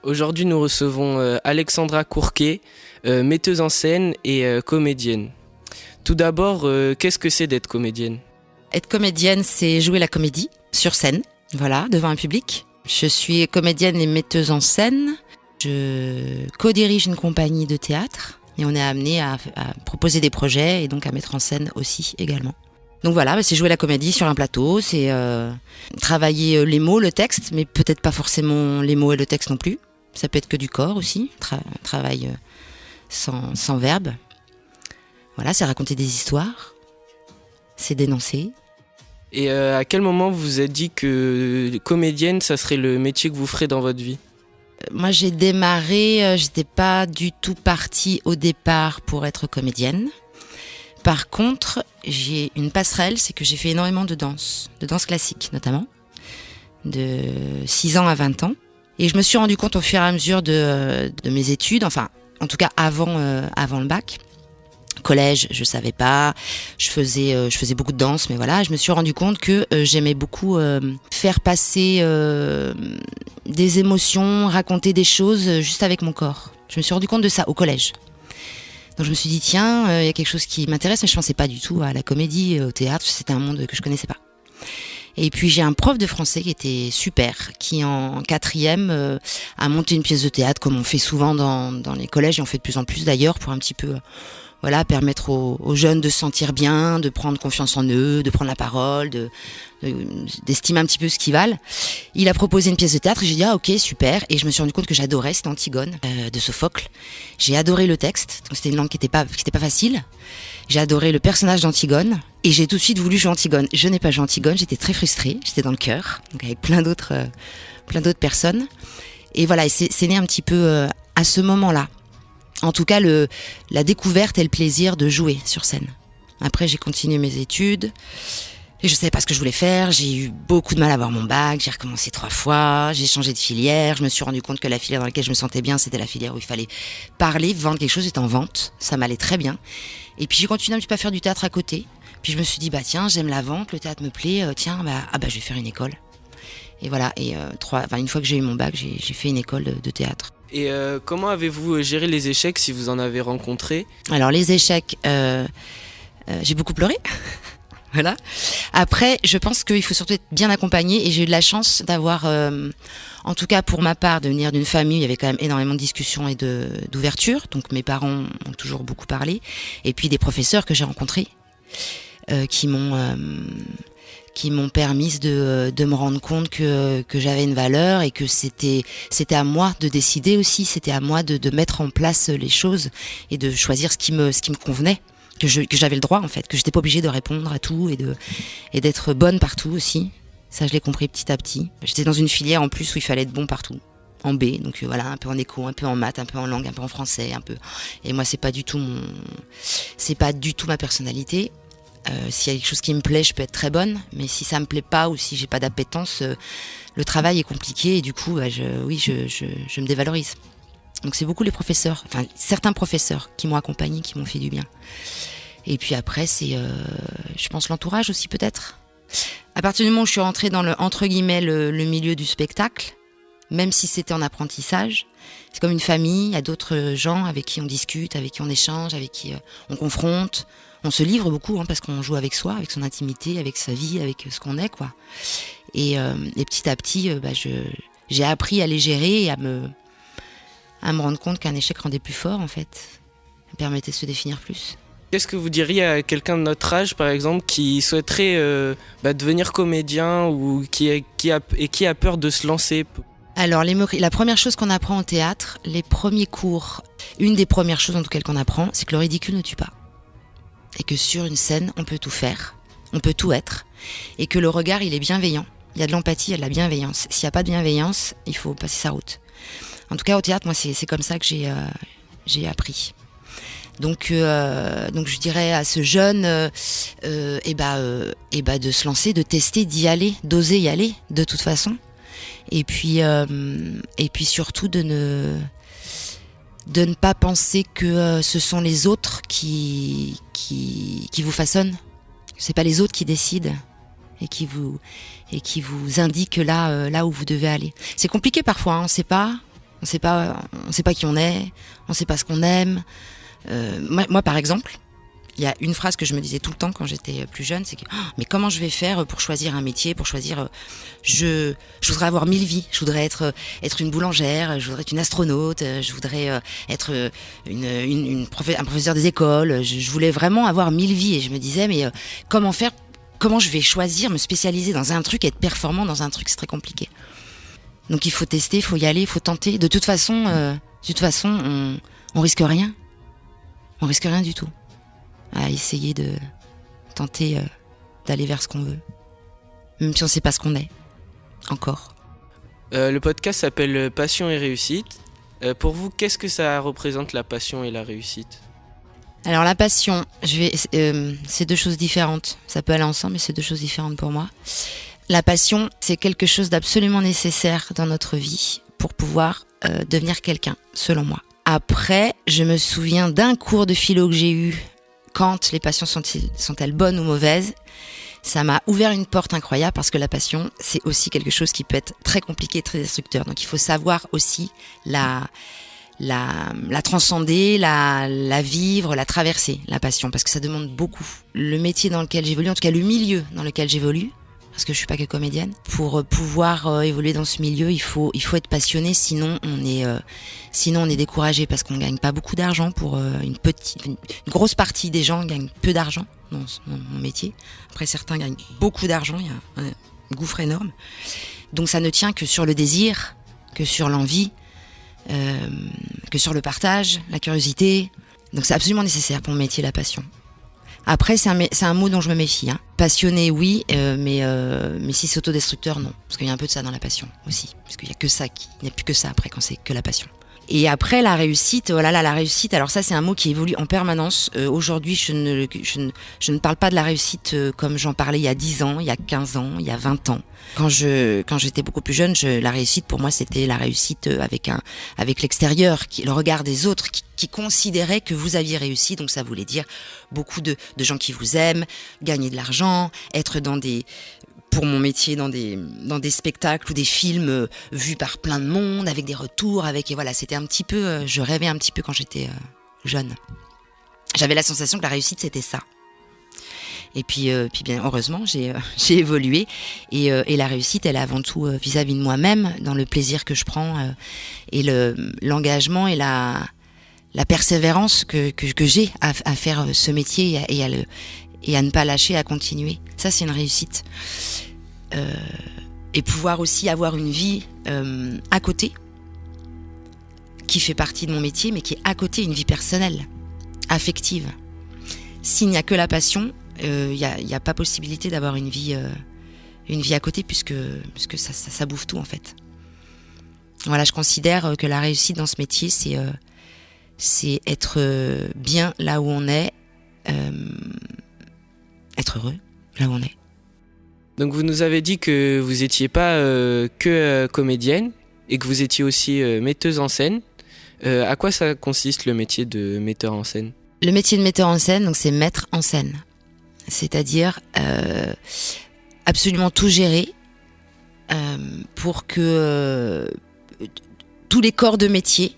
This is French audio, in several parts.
Aujourd'hui, nous recevons Alexandra Courquet, metteuse en scène et comédienne. Tout d'abord, qu'est-ce que c'est d'être comédienne ? Être comédienne, c'est jouer la comédie sur scène, voilà, devant un public. Je suis comédienne et metteuse en scène. Je co-dirige une compagnie de théâtre et on est amené à proposer des projets et donc à mettre en scène aussi également. Donc voilà, c'est jouer la comédie sur un plateau, c'est travailler les mots, le texte, mais peut-être pas forcément les mots et le texte non plus. Ça peut être que du corps aussi, travail sans verbe. Voilà, c'est raconter des histoires, c'est dénoncer. Et à quel moment vous vous êtes dit que comédienne, ça serait le métier que vous ferez dans votre vie ? Moi, j'ai démarré, j'étais pas du tout partie au départ pour être comédienne. Par contre, j'ai une passerelle, c'est que j'ai fait énormément de danse classique notamment, de 6 ans à 20 ans. Et je me suis rendu compte au fur et à mesure de mes études, enfin, en tout cas avant le bac. Collège, je savais pas, je faisais beaucoup de danse, mais voilà, je me suis rendu compte que j'aimais beaucoup faire passer des émotions, raconter des choses juste avec mon corps. Je me suis rendu compte de ça au collège. Donc je me suis dit tiens, il y a quelque chose qui m'intéresse, mais je pensais pas du tout à la comédie, au théâtre, c'était un monde que je connaissais pas. Et puis j'ai un prof de français qui était super, qui en 4e a monté une pièce de théâtre comme on fait souvent dans les collèges, et on fait de plus en plus d'ailleurs pour un petit peu permettre aux jeunes de se sentir bien, de prendre confiance en eux, de prendre la parole, d'estimer un petit peu ce qu'ils valent. Il a proposé une pièce de théâtre et j'ai dit ah ok super, et je me suis rendu compte que j'adorais, c'était Antigone de Sophocle. J'ai adoré le texte, donc c'était une langue qui était pas facile. J'ai adoré le personnage d'Antigone et j'ai tout de suite voulu jouer Antigone. Je n'ai pas joué Antigone, j'étais très frustrée, j'étais dans le chœur, donc avec plein d'autres personnes. Et voilà, c'est né un petit peu à ce moment-là. En tout cas, la découverte et le plaisir de jouer sur scène. Après, j'ai continué mes études et je savais pas ce que je voulais faire. J'ai eu beaucoup de mal à avoir mon bac. J'ai recommencé 3 fois. J'ai changé de filière. Je me suis rendu compte que la filière dans laquelle je me sentais bien, c'était la filière où il fallait parler, vendre quelque chose. J'étais en vente. Ça m'allait très bien. Et puis, j'ai continué un petit peu à faire du théâtre à côté. Puis, je me suis dit, bah tiens, j'aime la vente, le théâtre me plaît. Je vais faire une école. Et voilà. Et une fois que j'ai eu mon bac, j'ai fait une école de théâtre. Et comment avez-vous géré les échecs si vous en avez rencontré ? Alors les échecs, j'ai beaucoup pleuré. Voilà. Après, je pense qu'il faut surtout être bien accompagné et j'ai eu de la chance d'avoir, en tout cas pour ma part, de venir d'une famille où il y avait quand même énormément de discussions et d'ouverture. Donc mes parents ont toujours beaucoup parlé. Et puis des professeurs que j'ai rencontrés qui m'ont permis de me rendre compte que j'avais une valeur et que c'était à moi de décider aussi, c'était à moi de mettre en place les choses et de choisir ce qui me convenait, que j'avais le droit en fait, que j'étais pas obligée de répondre à tout et d'être bonne partout aussi. Ça je l'ai compris petit à petit. J'étais dans une filière en plus où il fallait être bon partout. En B, donc voilà, un peu en éco, un peu en maths, un peu en langue, un peu en français, un peu. Et moi c'est pas du tout ma personnalité. S'il y a quelque chose qui me plaît, je peux être très bonne, mais si ça me plaît pas ou si j'ai pas d'appétence, le travail est compliqué et du coup, je me dévalorise. Donc c'est beaucoup les professeurs, enfin certains professeurs qui m'ont accompagnée, qui m'ont fait du bien. Et puis après, c'est, je pense, l'entourage aussi peut-être. À partir du moment où je suis rentrée dans entre guillemets le milieu du spectacle, même si c'était en apprentissage, c'est comme une famille. Il y a d'autres gens avec qui on discute, avec qui on échange, avec qui on confronte. On se livre beaucoup parce qu'on joue avec soi, avec son intimité, avec sa vie, avec ce qu'on est, quoi. Et petit à petit, j'ai appris à les gérer et à me rendre compte qu'un échec rendait plus fort, en fait. Ça me permettait de se définir plus. Qu'est-ce que vous diriez à quelqu'un de notre âge, par exemple, qui souhaiterait devenir comédien ou qui a peur de se lancer ? Alors, la première chose qu'on apprend au théâtre, les premiers cours, une des premières choses en tout cas qu'on apprend, c'est que le ridicule ne tue pas. Et que sur une scène, on peut tout faire, on peut tout être, et que le regard, il est bienveillant. Il y a de l'empathie, il y a de la bienveillance. S'il n'y a pas de bienveillance, il faut passer sa route. En tout cas, au théâtre, moi, c'est comme ça que j'ai appris. Donc je dirais à ce jeune, de se lancer, de tester, d'y aller, d'oser y aller, de toute façon. Et puis surtout de ne pas penser que ce sont les autres qui vous façonnent. C'est pas les autres qui décident et qui vous indiquent là où vous devez aller. C'est compliqué parfois, on sait pas. On sait pas qui on est, on sait pas ce qu'on aime. Moi, par exemple, il y a une phrase que je me disais tout le temps quand j'étais plus jeune, c'est que mais comment je vais faire pour choisir un métier, pour choisir je voudrais avoir 1000 vies, je voudrais être une boulangère, je voudrais être une astronaute, je voudrais être un professeur des écoles, je voulais vraiment avoir 1000 vies et je me disais mais comment faire, comment je vais choisir, me spécialiser dans un truc, être performant dans un truc, c'est très compliqué. Donc il faut tester, il faut y aller, il faut tenter. De toute façon, on risque rien. On risque rien du tout à essayer de tenter d'aller vers ce qu'on veut. Même si on ne sait pas ce qu'on est. Encore. Le podcast s'appelle Passion et réussite. Pour vous, qu'est-ce que ça représente la passion et la réussite ? Alors la passion, c'est deux choses différentes. Ça peut aller ensemble, mais c'est deux choses différentes pour moi. La passion, c'est quelque chose d'absolument nécessaire dans notre vie pour pouvoir devenir quelqu'un, selon moi. Après, je me souviens d'un cours de philo que j'ai eu quand les passions sont-elles bonnes ou mauvaises. Ça m'a ouvert une porte incroyable parce que la passion, c'est aussi quelque chose qui peut être très compliqué, très destructeur. Donc il faut savoir aussi la transcender, la vivre, la traverser, la passion, parce que ça demande beaucoup. Le métier dans lequel j'évolue, en tout cas le milieu dans lequel j'évolue, parce que je suis pas que comédienne, pour pouvoir évoluer dans ce milieu, il faut être passionné, sinon on est découragé parce qu'on gagne pas beaucoup d'argent pour une grosse partie des gens gagnent peu d'argent dans mon métier. Après certains gagnent beaucoup d'argent, il y a un gouffre énorme. Donc ça ne tient que sur le désir, que sur l'envie, que sur le partage, la curiosité. Donc c'est absolument nécessaire pour mon métier, la passion. Après, c'est un mot dont je me méfie. Hein. Passionné, oui, mais si c'est autodestructeur, non. Parce qu'il y a un peu de ça dans la passion aussi. Parce qu'il n'y a que ça, il n'y a plus que ça après quand c'est que la passion. Et après, la réussite, la réussite, alors ça, c'est un mot qui évolue en permanence. Aujourd'hui, je ne parle pas de la réussite comme j'en parlais il y a 10 ans, il y a 15 ans, il y a 20 ans. Quand j'étais beaucoup plus jeune, la réussite, pour moi, c'était la réussite avec l'extérieur, le regard des autres qui considéraient que vous aviez réussi. Donc ça voulait dire beaucoup de gens qui vous aiment, gagner de l'argent, être pour mon métier dans des spectacles ou des films vus par plein de monde, avec des retours, et voilà, c'était un petit peu, je rêvais un petit peu quand j'étais jeune. J'avais la sensation que la réussite c'était ça. Et puis bien heureusement j'ai évolué et la réussite elle est avant tout vis-à-vis de moi-même, dans le plaisir que je prends et l'engagement et la persévérance que j'ai à faire ce métier et à ne pas lâcher, à continuer. Ça, c'est une réussite. Et pouvoir aussi avoir une vie à côté, qui fait partie de mon métier, mais qui est à côté, une vie personnelle, affective. S'il n'y a que la passion, il n'y a pas possibilité d'avoir une vie à côté, puisque ça bouffe tout, en fait. Voilà, je considère que la réussite dans ce métier, c'est être bien là où on est, être heureux là où on est. Donc vous nous avez dit que vous n'étiez pas que comédienne et que vous étiez aussi metteuse en scène. À quoi ça consiste le métier de metteur en scène ? Le métier de metteur en scène, donc, c'est mettre en scène. C'est-à-dire absolument tout gérer pour que tous les corps de métier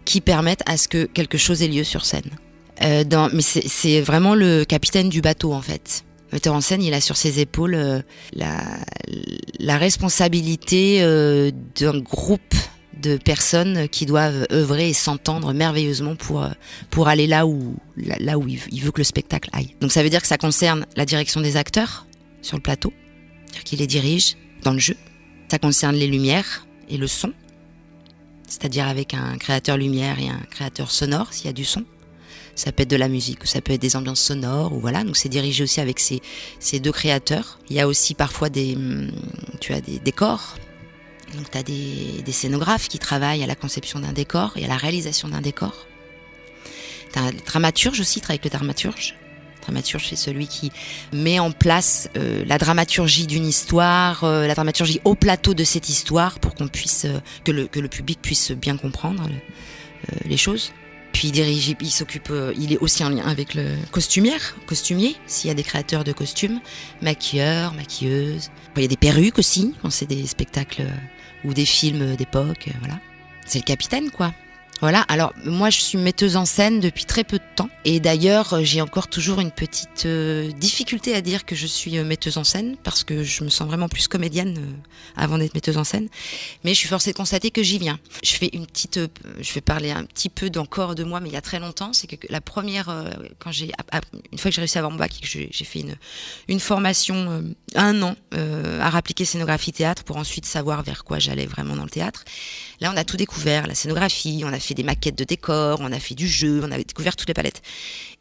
qui permettent à ce que quelque chose ait lieu sur scène. Mais c'est vraiment le capitaine du bateau, en fait. Le metteur en scène, il a sur ses épaules la responsabilité d'un groupe de personnes qui doivent œuvrer et s'entendre merveilleusement pour aller là où il veut que le spectacle aille. Donc ça veut dire que ça concerne la direction des acteurs sur le plateau, c'est-à-dire qu'il les dirige dans le jeu. Ça concerne les lumières et le son, c'est-à-dire avec un créateur lumière et un créateur sonore s'il y a du son. Ça peut être de la musique, ou ça peut être des ambiances sonores, ou voilà. Donc c'est dirigé aussi avec ces deux créateurs. Il y a aussi parfois des décors. Donc tu as des scénographes qui travaillent à la conception d'un décor et à la réalisation d'un décor. Tu as un dramaturge aussi, travaille avec le dramaturge. Le dramaturge, c'est celui qui met en place la dramaturgie d'une histoire, la dramaturgie au plateau de cette histoire pour qu'on puisse que le public puisse bien comprendre les choses. Puis il est aussi en lien avec le costumier, s'il y a des créateurs de costumes, maquilleurs, maquilleuses. Il y a des perruques aussi, quand c'est des spectacles ou des films d'époque, voilà. c'est le capitaine, quoi. Voilà, alors moi je suis metteuse en scène depuis très peu de temps et d'ailleurs j'ai encore toujours une petite difficulté à dire que je suis metteuse en scène parce que je me sens vraiment plus comédienne avant d'être metteuse en scène, mais je suis forcée de constater que j'y viens. Je vais parler un petit peu d'encore de moi, mais il y a très longtemps, c'est que la première, une fois que j'ai réussi à avoir mon bac et que j'ai fait une formation 1 an à appliquer scénographie théâtre pour ensuite savoir vers quoi j'allais vraiment dans le théâtre. Là, on a tout découvert, la scénographie, on a fait des maquettes de décors, on a fait du jeu, on a découvert toutes les palettes.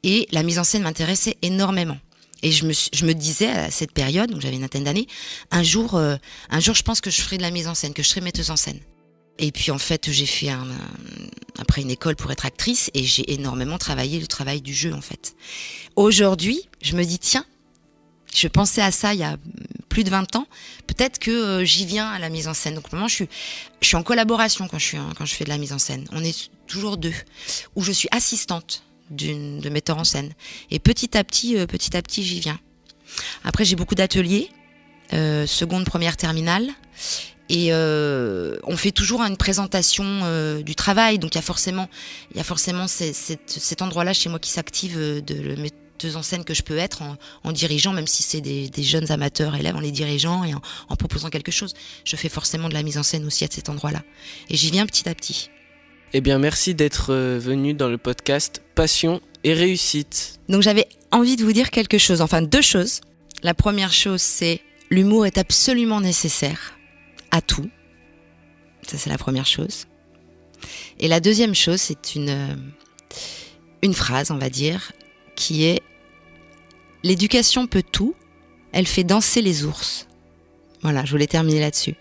Et la mise en scène m'intéressait énormément. Et je me disais à cette période, donc j'avais une vingtaine d'années, un jour, je pense que je ferai de la mise en scène, que je serai metteuse en scène. Et puis en fait, j'ai fait après une école pour être actrice et j'ai énormément travaillé le travail du jeu en fait. Aujourd'hui, je me dis tiens, je pensais à ça il y a plus de 20 ans. Peut-être que j'y viens à la mise en scène. Donc, pour le moment, je suis en collaboration quand je fais de la mise en scène. On est toujours 2. Où je suis assistante de metteur en scène. Et petit à petit, j'y viens. Après, j'ai beaucoup d'ateliers, seconde, première, terminale. Et on fait toujours une présentation du travail. Donc, il y a forcément cet endroit-là chez moi qui s'active de le mettre en scène que je peux être en dirigeant, même si c'est des jeunes amateurs élèves, en les dirigeant et en proposant quelque chose. Je fais forcément de la mise en scène aussi à cet endroit-là. Et j'y viens petit à petit. Eh bien, merci d'être venu dans le podcast Passion et Réussite. Donc j'avais envie de vous dire quelque chose, enfin 2 choses. La première chose, c'est l'humour est absolument nécessaire à tout. Ça, c'est la première chose. Et la deuxième chose, c'est une phrase, on va dire, qui est « L'éducation peut tout, elle fait danser les ours ». Voilà, je voulais terminer là-dessus.